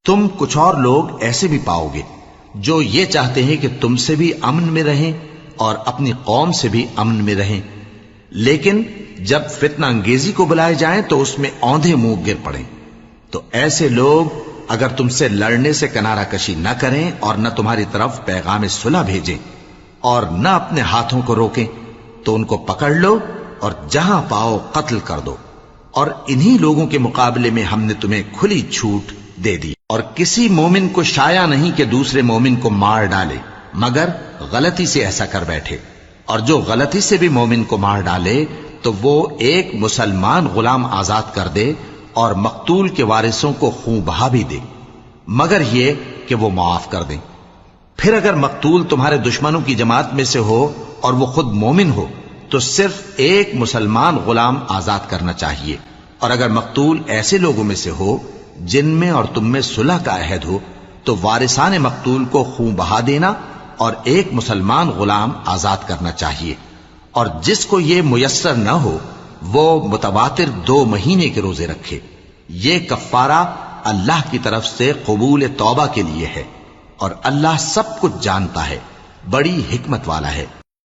تم کچھ اور لوگ ایسے بھی پاؤ گے جو یہ چاہتے ہیں کہ تم سے بھی امن میں رہیں اور اپنی قوم سے بھی امن میں رہیں، لیکن جب فتنہ انگیزی کو بلائے جائیں تو اس میں اوندھے منہ گر پڑیں۔ تو ایسے لوگ اگر تم سے لڑنے سے کنارہ کشی نہ کریں اور نہ تمہاری طرف پیغام صلح بھیجیں اور نہ اپنے ہاتھوں کو روکیں تو ان کو پکڑ لو اور جہاں پاؤ قتل کر دو، اور انہی لوگوں کے مقابلے میں ہم نے تمہیں کھلی چھوٹ دے دی۔ اور کسی مومن کو شایع نہیں کہ دوسرے مومن کو مار ڈالے مگر غلطی سے ایسا کر بیٹھے، اور جو غلطی سے بھی مومن کو مار ڈالے تو وہ ایک مسلمان غلام آزاد کر دے اور مقتول کے وارثوں کو خون بہا بھی دے، مگر یہ کہ وہ معاف کر دیں۔ پھر اگر مقتول تمہارے دشمنوں کی جماعت میں سے ہو اور وہ خود مومن ہو تو صرف ایک مسلمان غلام آزاد کرنا چاہیے، اور اگر مقتول ایسے لوگوں میں سے ہو جن میں اور تم میں صلح کا عہد ہو تو وارثان مقتول کو خون بہا دینا اور ایک مسلمان غلام آزاد کرنا چاہیے، اور جس کو یہ میسر نہ ہو وہ متواتر 2 مہینے کے روزے رکھے۔ یہ کفارہ اللہ کی طرف سے قبول توبہ کے لیے ہے، اور اللہ سب کچھ جانتا ہے، بڑی حکمت والا ہے۔